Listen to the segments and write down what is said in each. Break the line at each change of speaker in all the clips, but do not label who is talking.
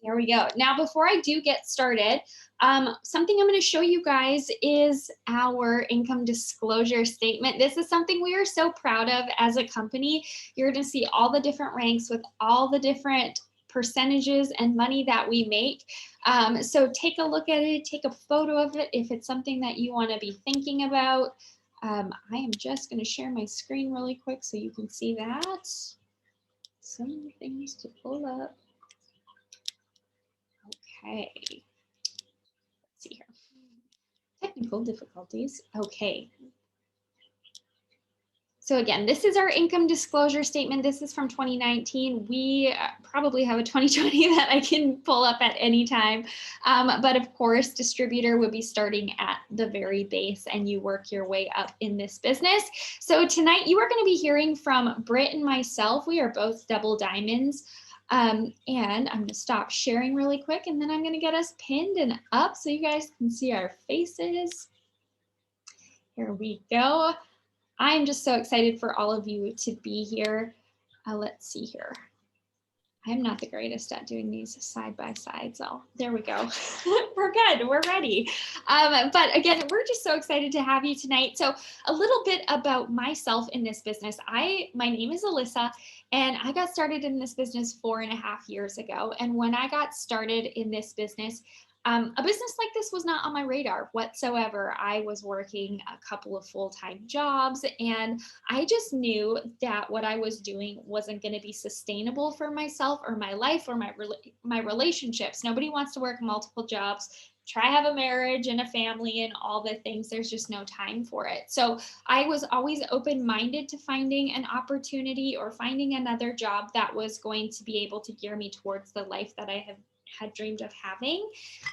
There we go. Now, before I do get started, something I'm going to show you guys is our income disclosure statement. This is something we are so proud of as a company. You're going to see all the different ranks with all the different percentages and money that we make. So take a look at it, take a photo of it if it's something that you want to be thinking about. I am just going to share my screen really quick so you can see that. Some things to pull up. Okay, let's see here. Technical difficulties. Okay. So again, this is our income disclosure statement. This is from 2019. We probably have a 2020 that I can pull up at any time. But of course, distributor would be starting at the very base and you work your way up in this business. So tonight you are going to be hearing from Britt and myself. We are both double diamonds. And I'm going to stop sharing really quick and then I'm going to get us pinned and up so you guys can see our faces. Here we go. I'm just so excited for all of you to be here. Let's see here. I'm not the greatest at doing these side by side, so there we go. We're good, we're ready. But again, we're just so excited to have you tonight. So a little bit about myself in this business. My name is Alyssa, and I got started in this business 4.5 years ago. And when I got started in this business, a business like this was not on my radar whatsoever. I was working a couple of full-time jobs and I just knew that what I was doing wasn't going to be sustainable for myself or my life or my relationships. Nobody wants to work multiple jobs, try have a marriage and a family and all the things. There's just no time for it. So I was always open-minded to finding an opportunity or finding another job that was going to be able to gear me towards the life that I had dreamed of having.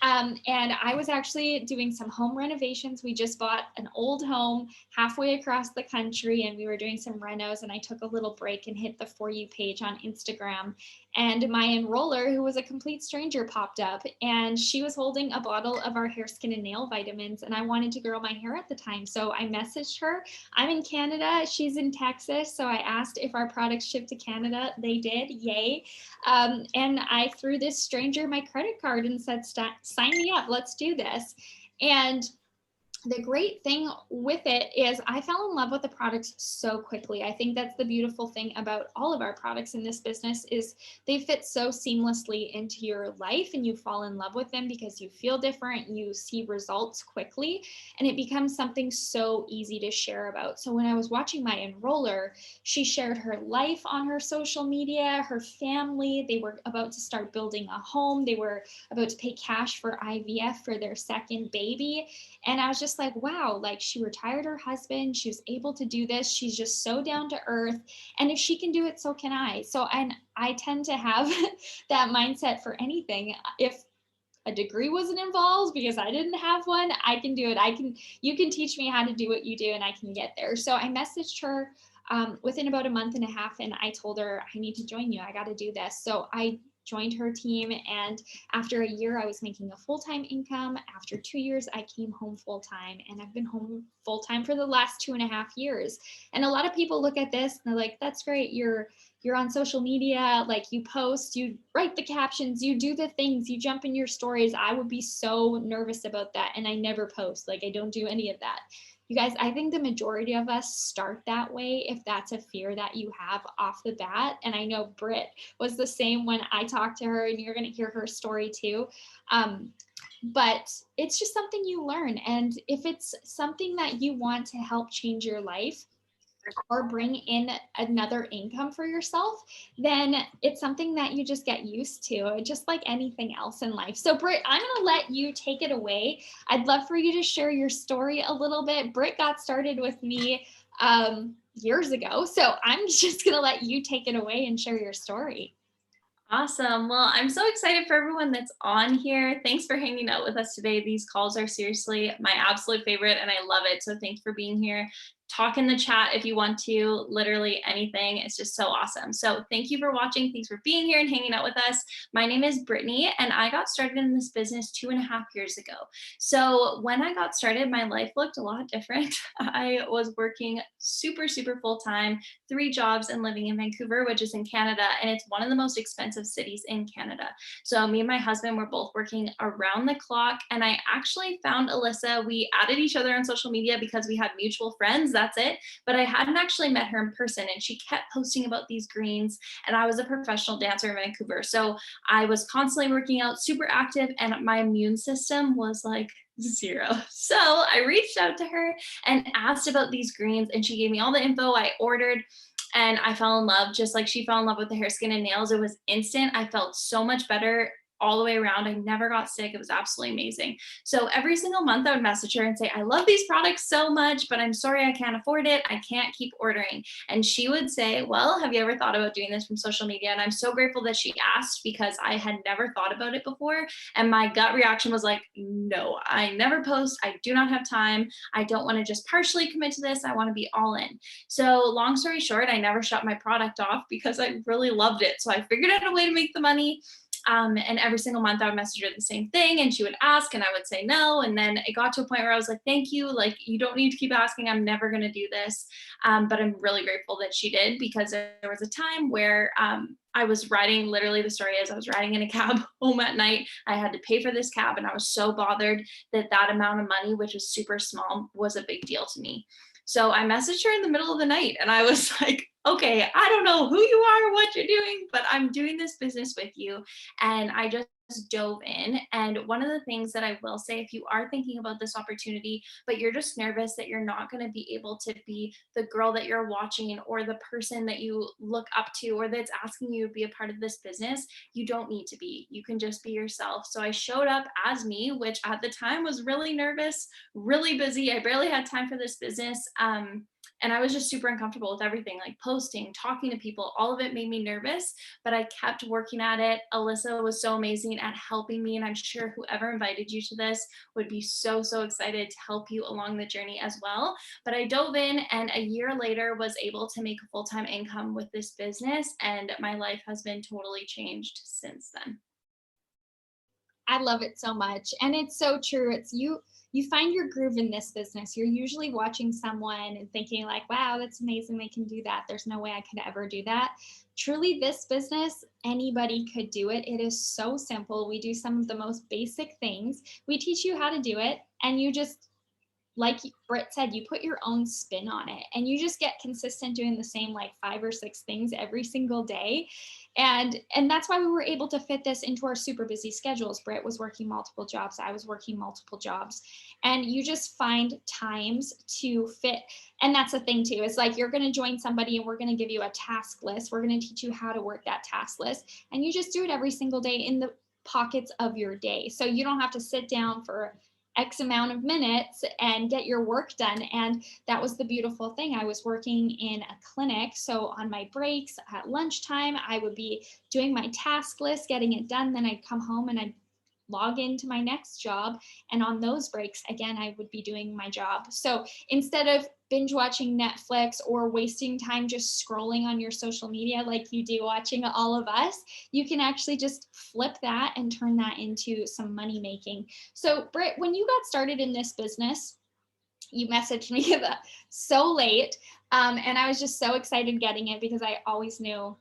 And I was actually doing some home renovations. We just bought an old home halfway across the country and we were doing some renos, and I took a little break and hit the For You page on Instagram. And my enroller, who was a complete stranger, popped up and she was holding a bottle of our hair, skin, and nail vitamins. And I wanted to grow my hair at the time. So I messaged her. I'm in Canada, she's in Texas. So I asked if our products shipped to Canada. They did, yay. And I threw this stranger my credit card and said, sign me up, let's do this. And the great thing with it is I fell in love with the products so quickly. I think that's the beautiful thing about all of our products in this business is they fit so seamlessly into your life and you fall in love with them because you feel different, you see results quickly, and it becomes something so easy to share about. So when I was watching my enroller, she shared her life on her social media, her family, they were about to start building a home, they were about to pay cash for IVF for their second baby. And I was just like, wow, like she retired her husband. She was able to do this. She's just so down to earth. And if she can do it, so can I. So I tend to have that mindset for anything. If a degree wasn't involved because I didn't have one, I can do it. You can teach me how to do what you do and I can get there. So I messaged her within about a month and a half and I told her, I need to join you. I got to do this. So I joined her team, and after a year I was making a full-time income. After 2 years I came home full-time, and I've been home full-time for the last 2.5 years. And a lot of people look at this and they're like, that's great, you're on social media, like you post, you write the captions, you do the things, you jump in your stories. I would be so nervous about that, and I never post, like I don't do any of that. You guys, I think the majority of us start that way if that's a fear that you have off the bat. And I know Britt was the same when I talked to her, and you're going to hear her story too. But it's just something you learn. And if it's something that you want to help change your life or bring in another income for yourself, then it's something that you just get used to, just like anything else in life. So Britt, I'm going to let you take it away. I'd love for you to share your story a little bit. Britt got started with me years ago, so I'm just going to let you take it away and share your story.
Awesome. Well, I'm so excited for everyone that's on here. Thanks for hanging out with us today. These calls are seriously my absolute favorite and I love it. So thanks for being here. talk in the chat if you want to, literally anything. It's just so awesome. So thank you for watching. Thanks for being here and hanging out with us. My name is Brittany, and I got started in this business 2.5 years ago. So when I got started, my life looked a lot different. I was working super, super full time, 3 jobs, and living in Vancouver, which is in Canada, and it's one of the most expensive cities in Canada. So me and my husband were both working around the clock, and I actually found Alyssa. We added each other on social media because we had mutual friends. That's it. But I hadn't actually met her in person, and she kept posting about these greens. And I was a professional dancer in Vancouver, so I was constantly working out, super active, and my immune system was like 0. So I reached out to her and asked about these greens, and she gave me all the info. I ordered, and I fell in love, just like she fell in love with the hair, skin, and nails. It was instant. I felt so much better all the way around. I never got sick. It was absolutely amazing. So every single month I would message her and say, I love these products so much, but I'm sorry I can't afford it. I can't keep ordering. And she would say, well, have you ever thought about doing this from social media? And I'm so grateful that she asked, because I had never thought about it before. And my gut reaction was like, no, I never post. I do not have time. I don't want to just partially commit to this. I want to be all in. So long story short, I never shut my product off because I really loved it. So I figured out a way to make the money. And every single month I would message her the same thing, and she would ask and I would say no. And then it got to a point where I was like, thank you. Like, you don't need to keep asking. I'm never going to do this. But I'm really grateful that she did, because there was a time where I was riding, literally the story is I was riding in a cab home at night. I had to pay for this cab, and I was so bothered that that amount of money, which was super small, was a big deal to me. So I messaged her in the middle of the night, and I was like, okay, I don't know who you are, what you're doing, but I'm doing this business with you. And I just dove in. And one of the things that I will say, if you are thinking about this opportunity, but you're just nervous that you're not going to be able to be the girl that you're watching, or the person that you look up to, or that's asking you to be a part of this business, you don't need to be. You can just be yourself. So I showed up as me, which at the time was really nervous, really busy. I barely had time for this business. And I was just super uncomfortable with everything, like posting, talking to people. All of it made me nervous, but I kept working at it. Alyssa was so amazing at helping me, and I'm sure whoever invited you to this would be so, so excited to help you along the journey as well. But I dove in, and a year later was able to make a full-time income with this business, and my life has been totally changed since then.
I love it so much. And it's so true. It's you find your groove in this business. You're usually watching someone and thinking like, wow, that's amazing. They can do that. There's no way I could ever do that. Truly, this business, anybody could do it. It is so simple. We do some of the most basic things. We teach you how to do it, and you just, like Britt said, you put your own spin on it, and you just get consistent doing the same like 5 or 6 things every single day. And that's why we were able to fit this into our super busy schedules. Britt was working multiple jobs. I was working multiple jobs, and you just find times to fit. And that's the thing too. It's like, you're going to join somebody and we're going to give you a task list. We're going to teach you how to work that task list, and you just do it every single day in the pockets of your day. So you don't have to sit down for X amount of minutes and get your work done. And that was the beautiful thing. I was working in a clinic. So on my breaks at lunchtime, I would be doing my task list, getting it done. Then I'd come home and I'd log into my next job. And on those breaks, again, I would be doing my job. So instead of binge watching Netflix or wasting time just scrolling on your social media like you do watching all of us, you can actually just flip that and turn that into some money making. So Britt, when you got started in this business, you messaged me so late, and I was just so excited getting it because I always knew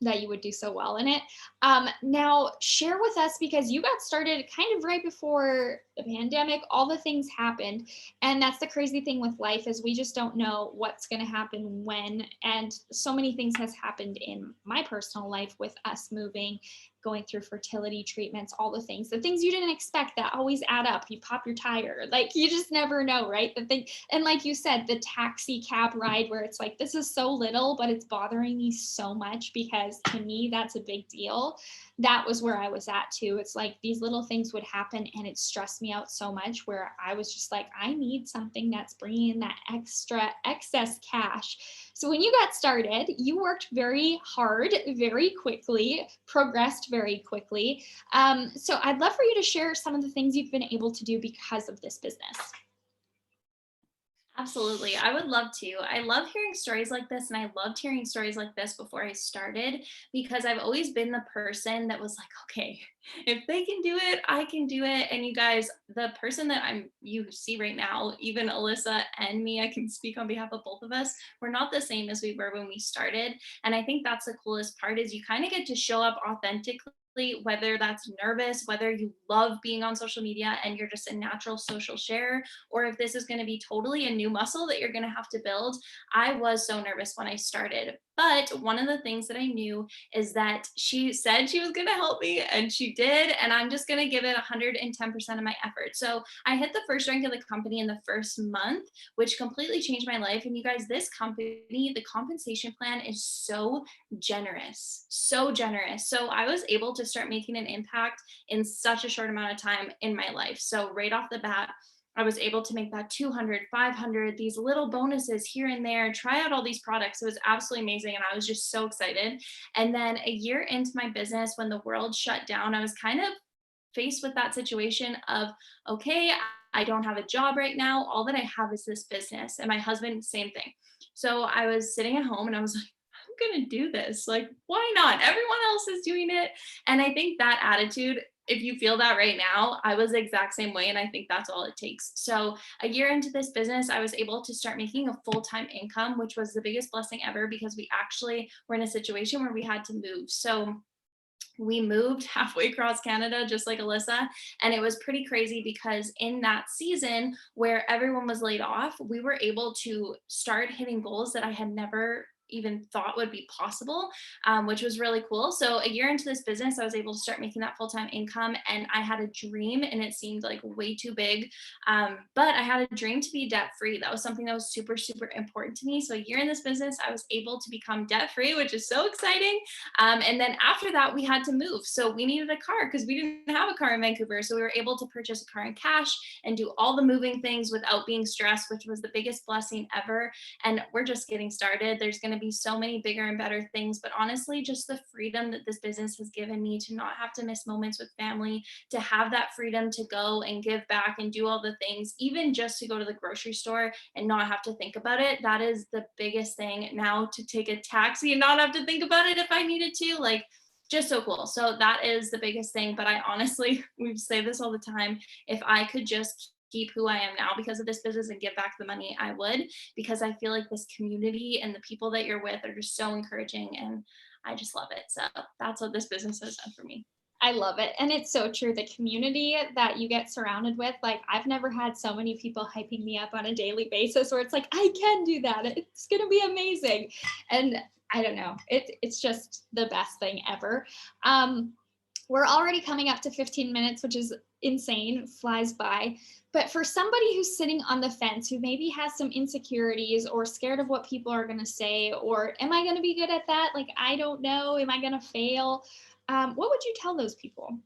that you would do so well in it. Now share with us, because you got started kind of right before the pandemic, all the things happened. And that's the crazy thing with life, is we just don't know what's going to happen when. And so many things has happened in my personal life with us moving, going through fertility treatments, all the things you didn't expect that always add up. You pop your tire, like you just never know, right? The thing, and like you said, the taxi cab ride where it's like, this is so little, but it's bothering me so much because to me, that's a big deal. That was where I was at too. It's like these little things would happen and it stressed me out so much, where I was just like, I need something that's bringing in that extra excess cash. So when you got started, you worked very hard, very quickly, progressed very quickly. So I'd love for you to share some of the things you've been able to do because of this business.
Absolutely. I would love to. I love hearing stories like this. And I loved hearing stories like this before I started because I've always been the person that was like, okay, if they can do it, I can do it. And you guys, the person that you see right now, even Alyssa and me, I can speak on behalf of both of us, we're not the same as we were when we started. And I think that's the coolest part is you kind of get to show up authentically, whether that's nervous, whether you love being on social media and you're just a natural social sharer, or if this is going to be totally a new muscle that you're going to have to build. I was so nervous when I started. But one of the things that I knew is that she said she was going to help me and she did. And I'm just going to give it 110% of my effort. So I hit the first rank of the company in the first month, which completely changed my life. And you guys, this company, the compensation plan is so generous, so generous. So I was able to start making an impact in such a short amount of time in my life. So right off the bat, I was able to make that 200, 500, these little bonuses here and there, try out all these products. It was absolutely amazing. And I was just so excited. And then a year into my business, when the world shut down, I was kind of faced with that situation of, okay, I don't have a job right now. All that I have is this business. And my husband, same thing. So I was sitting at home and I was like, I'm going to do this. Like, why not? Everyone else is doing it. And I think that attitude, if you feel that right now, I was the exact same way. And I think that's all it takes. So a year into this business, I was able to start making a full-time income, which was the biggest blessing ever because we actually were in a situation where we had to move. So we moved halfway across Canada, just like Alyssa. And it was pretty crazy because in that season where everyone was laid off, we were able to start hitting goals that I had never even thought would be possible, which was really cool. So a year into this business, I was able to start making that full-time income, and I had a dream, and it seemed like way too big. But I had a dream to be debt-free. That was something that was super, super important to me. So a year in this business, I was able to become debt-free, which is so exciting. And then after that, we had to move. So we needed a car because we didn't have a car in Vancouver. So we were able to purchase a car in cash and do all the moving things without being stressed, which was the biggest blessing ever. And we're just getting started. There's going to be so many bigger and better things. But honestly, just the freedom that this business has given me to not have to miss moments with family, to have that freedom to go and give back and do all the things, even just to go to the grocery store and not have to think about it. That is the biggest thing now, to take a taxi and not have to think about it if I needed to. Like, just so cool. So that is the biggest thing. But I honestly, we say this all the time, if I could just keep who I am now because of this business and give back the money, I would, because I feel like this community and the people that you're with are just so encouraging, and I just love it. So that's what this business has done for me.
I love it. And it's so true. The community that you get surrounded with, like, I've never had so many people hyping me up on a daily basis where it's like, I can do that. It's going to be amazing. And I don't know, it's just the best thing ever. We're already coming up to 15 minutes, which is insane, flies by. But for somebody who's sitting on the fence, who maybe has some insecurities or scared of what people are going to say, or am I going to be good at that? Like, I don't know. Am I going to fail? What would you tell those people?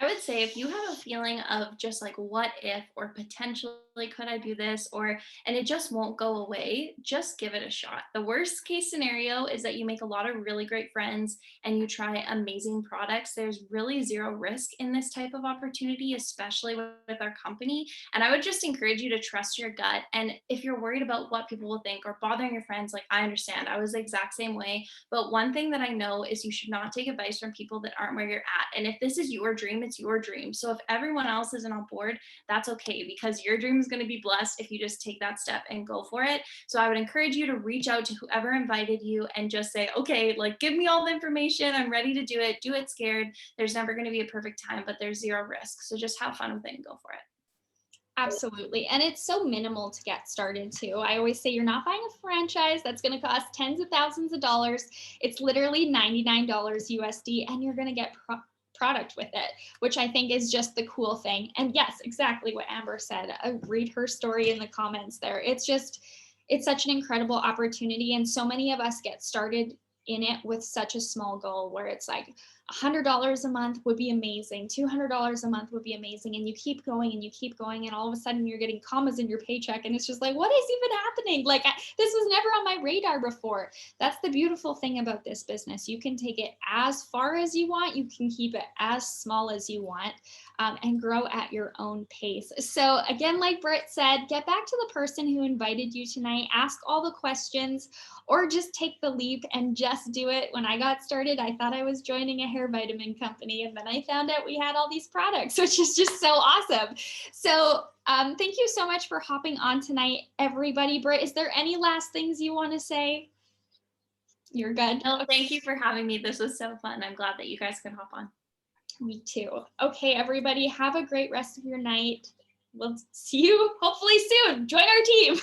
I would say if you have a feeling of just like, what if, or potentially could I do this, or, and it just won't go away, just give it a shot. The worst case scenario is that you make a lot of really great friends and you try amazing products. There's really zero risk in this type of opportunity, especially with our company. And I would just encourage you to trust your gut. And if you're worried about what people will think or bothering your friends, like, I understand, I was the exact same way. But one thing that I know is you should not take advice from people that aren't where you're at. And if this is your dream, it's your dream. So if everyone else isn't on board, that's okay, because your dream is going to be blessed if you just take that step and go for it. So I would encourage you to reach out to whoever invited you and just say, okay, like, give me all the information. I'm ready to do it. Do it scared. There's never going to be a perfect time, but there's zero risk. So just have fun with it and go for it.
Absolutely. And it's so minimal to get started too. I always say you're not buying a franchise that's going to cost tens of thousands of dollars. It's literally $99 USD, and you're going to get product with it, which I think is just the cool thing. And yes, exactly what Amber said. Read her story in the comments there. It's such an incredible opportunity. And so many of us get started in it with such a small goal where it's like $100 a month would be amazing, $200 a month would be amazing, and you keep going and you keep going, and all of a sudden you're getting commas in your paycheck, and it's just like, what is even happening? Like, this was never on my radar before. That's the beautiful thing about this business. You can take it as far as you want, you can keep it as small as you want, and grow at your own pace. So again, like Britt said, get back to the person who invited you tonight, ask all the questions, or just take the leap and just do it. When I got started, I thought I was joining a hair vitamin company, and then I found out we had all these products, which is just so awesome. So thank you so much for hopping on tonight, everybody. Britt, is there any last things you want to say? You're good.
No, thank you for having me. This was so fun. I'm glad that you guys could hop on.
Me too. Okay, everybody, have a great rest of your night. We'll see you hopefully soon. Join our team.